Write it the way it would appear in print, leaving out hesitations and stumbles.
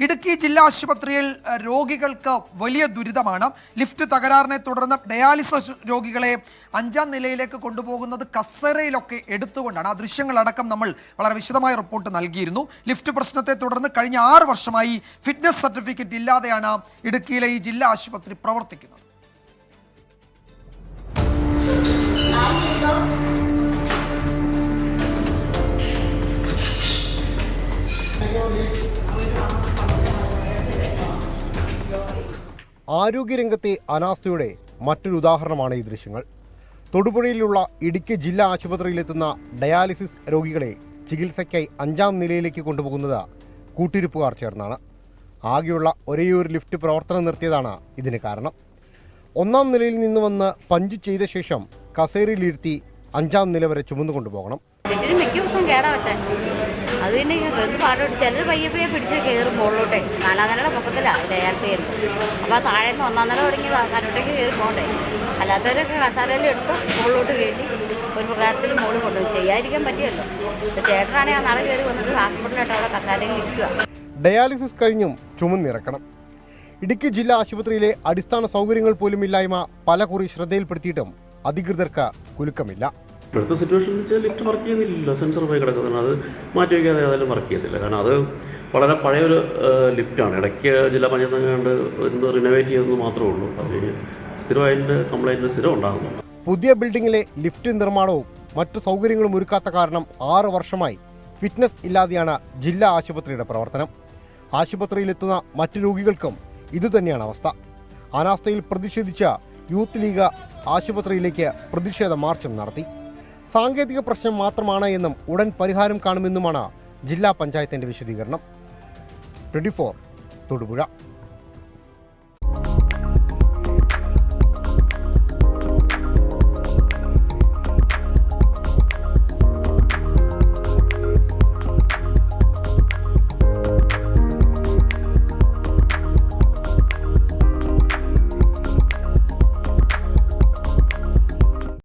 ഇടുക്കി ജില്ലാ ആശുപത്രിയിൽ രോഗികൾക്ക് വലിയ ദുരിതമാണ്. ലിഫ്റ്റ് തകരാറിനെ തുടർന്ന് ഡയാലിസിസ് രോഗികളെ 5ാം നിലയിലേക്ക് കൊണ്ടുപോകുന്നത് കസേരയിലൊക്കെ എടുത്തുകൊണ്ടാണ്. ആ ദൃശ്യങ്ങളടക്കം നമ്മൾ വളരെ വിശദമായ റിപ്പോർട്ട് നൽകിയിരുന്നു. ലിഫ്റ്റ് പ്രശ്നത്തെ തുടർന്ന് കഴിഞ്ഞ 6 വർഷമായി ഫിറ്റ്നസ് സർട്ടിഫിക്കറ്റ് ഇല്ലാതെയാണ് ഇടുക്കിയിലെ ഈ ജില്ലാ ആശുപത്രി പ്രവർത്തിക്കുന്നത്. ആരോഗ്യരംഗത്തെ അനാസ്ഥയുടെ മറ്റൊരു ഉദാഹരണമാണ് ഈ ദൃശ്യങ്ങൾ. തൊടുപുഴയിലുള്ള ഇടുക്കി ജില്ലാ ആശുപത്രിയിലെത്തുന്ന ഡയാലിസിസ് രോഗികളെ ചികിത്സയ്ക്കായി 5ാം നിലയിലേക്ക് കൊണ്ടുപോകുന്നത് കൂട്ടിരിപ്പുകാർ ചേർന്നാണ്. ആകെയുള്ള ഒരേയൊരു ലിഫ്റ്റ് പ്രവർത്തനം നിർത്തിയതാണ് ഇതിന് കാരണം. 1ാം നിലയിൽ നിന്ന് വന്ന് പഞ്ച് ചെയ്ത ശേഷം കസേരയിലിരുത്തി 5ാം നില വരെ ചുമന്നുകൊണ്ടുപോകണം. മിക്ക ദിവസം കേടാ വെച്ചാൽ അത് പിന്നെ പാടോട്ട് ചിലർ പയ്യെ പിടിച്ച് കയറും മുകളിലോട്ടെ. 4ാം നിലയുടെ പൊക്കത്തിലാണ് ഡയാലിസിസ് ചെയ്യുന്നത്. അപ്പോൾ താഴെ നിന്ന് 1ാം നില തുടങ്ങി കരോട്ടേക്ക് കയറി പോകണ്ടേ. അല്ലാത്തവരൊക്കെ കസാരയിൽ എടുത്ത് മുകളിലോട്ട് കയറ്റി ഒരു പ്രകാരത്തിൽ മുകളിൽ കൊണ്ടുപോയി ചെയ്യാതിരിക്കാൻ പറ്റിയല്ലോ. ചേട്ടനാണെങ്കിൽ ആ നട കയറി വന്നിട്ട് ഹോസ്പിറ്റലിലോട്ട് അവിടെ കസാരയിൽ ഇരിക്കുക. ഡയാലിസിസ് കഴിഞ്ഞും ചുമന്നിറക്കണം. ഇടുക്കി ജില്ലാ ആശുപത്രിയിലെ അടിസ്ഥാന സൗകര്യങ്ങൾ പോലും ഇല്ലായ്മ പല കുറി ശ്രദ്ധയിൽപ്പെടുത്തിയിട്ടും അധികൃതർക്ക് കുലുക്കമില്ല. ഇപ്പോഴത്തെ സിറ്റുവേഷൻ എന്ന് വെച്ചാൽ ലിഫ്റ്റ് വർക്ക് ചെയ്യുന്നില്ല, സെൻസർ പോയി കിടക്കുന്നതാണ്. അത് മാറ്റി വയ്ക്കാതെ ഏതായാലും വർക്ക് ചെയ്യത്തില്ല. കാരണം അത് വളരെ പഴയൊരു ലിഫ്റ്റാണ്. ഇടയ്ക്ക് ജില്ലാ പഞ്ചായത്ത് കണ്ട് റിനോവേറ്റ് ചെയ്തതെന്ന് മാത്രമേ ഉള്ളൂ. അതിന് സ്ഥിരമായിട്ട് കംപ്ലൈൻറ്റ് സ്ഥിരം ഉണ്ടാകുന്നുണ്ട്. പുതിയ ബിൽഡിങ്ങിലെ ലിഫ്റ്റ് നിർമ്മാണവും മറ്റു സൗകര്യങ്ങളും ഒരുക്കാത്ത കാരണം 6 വർഷമായി ഫിറ്റ്നസ് ഇല്ലാതെയാണ് ജില്ലാ ആശുപത്രിയുടെ പ്രവർത്തനം. ആശുപത്രിയിലെത്തുന്ന മറ്റു രോഗികൾക്കും ഇതുതന്നെയാണ് അവസ്ഥ. അനാസ്ഥയിൽ പ്രതിഷേധിച്ച യൂത്ത് ലീഗ് ആശുപത്രിയിലേക്ക് പ്രതിഷേധ മാർച്ചും നടത്തി. സാങ്കേതിക പ്രശ്നം മാത്രമാണ് എന്നും ഉടൻ പരിഹാരം കാണുമെന്നുമാണ് ജില്ലാ പഞ്ചായത്തിന്റെ വിശദീകരണം. 24 തൊടുപുഴ.